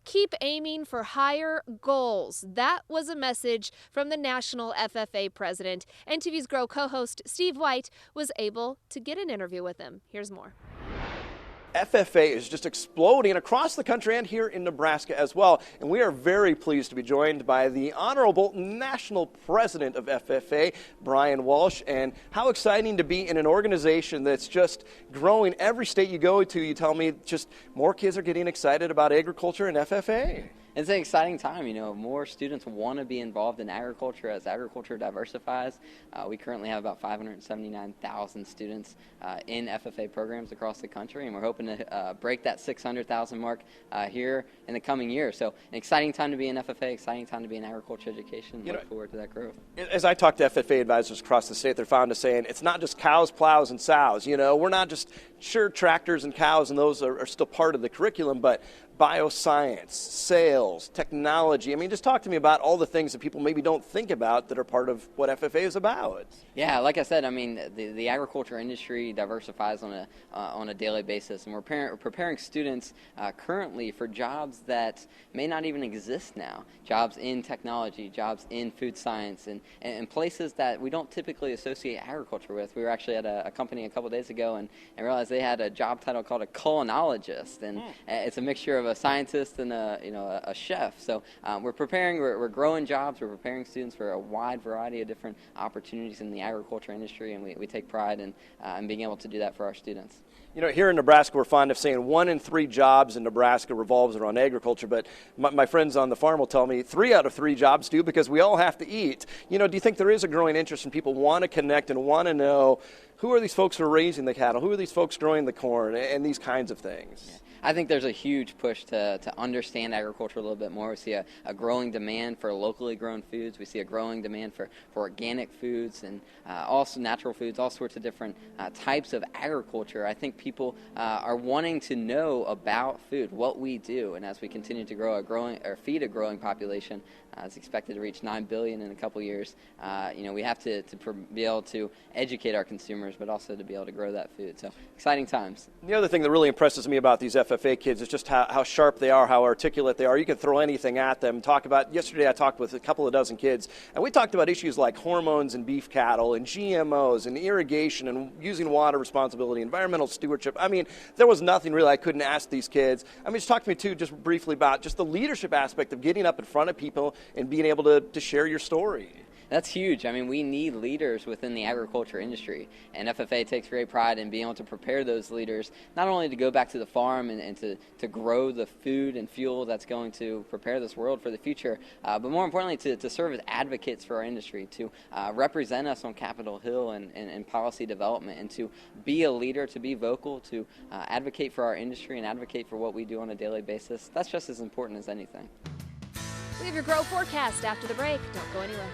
keep aiming for higher goals. That was a message from the National FFA president. NTV's Grow co-host Steve White was able to get an interview with him. Here's more. FFA is just exploding across the country and here in Nebraska as well. And we are very pleased to be joined by the Honorable National President of FFA, Brian Walsh. And how exciting to be in an organization that's just growing. Every state you go to, you tell me just more kids are getting excited about agriculture and FFA. It's an exciting time. More students want to be involved in agriculture as agriculture diversifies. We currently have about 579,000 students in FFA programs across the country, and we're hoping to break that 600,000 mark here in the coming year. So an exciting time to be in FFA, exciting time to be in agriculture education. Look forward to that growth. As I talk to FFA advisors across the state, they're fond of saying it's not just cows, plows, and sows. We're not just sure tractors and cows, and those are still part of the curriculum, but bioscience, sales, technology. Just talk to me about all the things that people maybe don't think about that are part of what FFA is about. Yeah, like I said, the agriculture industry diversifies on a daily basis, and we're preparing students currently for jobs that may not even exist now. Jobs in technology, jobs in food science, and places that we don't typically associate agriculture with. We were actually at a company a couple days ago and realized they had a job title called a culinologist, and it's a mixture of a scientist and a chef. So we're growing jobs, we're preparing students for a wide variety of different opportunities in the agriculture industry, and we take pride in being able to do that for our students. Here in Nebraska, we're fond of saying 1 in 3 jobs in Nebraska revolves around agriculture, but my friends on the farm will tell me 3 out of 3 jobs do, because we all have to eat. Do you think there is a growing interest in people want to connect and want to know who are these folks who are raising the cattle, who are these folks growing the corn, and these kinds of things? Yeah. I think there's a huge push to understand agriculture a little bit more. We see a growing demand for locally grown foods. We see a growing demand for organic foods and also natural foods, all sorts of different types of agriculture. I think people are wanting to know about food, what we do, and as we continue to feed a growing population, it's expected to reach 9 billion in a couple years. We have to be able to educate our consumers, but also to be able to grow that food. So exciting times. The other thing that really impresses me about these FFA kids is just how sharp they are, how articulate they are. You can throw anything at them. Yesterday I talked with a couple of dozen kids, and we talked about issues like hormones in beef cattle and GMOs and irrigation and using water responsibility, environmental stewardship. There was nothing really I couldn't ask these kids. Just talk to me too, just briefly, about just the leadership aspect of getting up in front of people and being able to share your story. That's huge. We need leaders within the agriculture industry, and FFA takes great pride in being able to prepare those leaders, not only to go back to the farm and to grow the food and fuel that's going to prepare this world for the future, but more importantly to serve as advocates for our industry, to represent us on Capitol Hill and policy development, and to be a leader, to be vocal, to advocate for our industry and advocate for what we do on a daily basis. That's just as important as anything. We have your Grow forecast after the break. Don't go anywhere.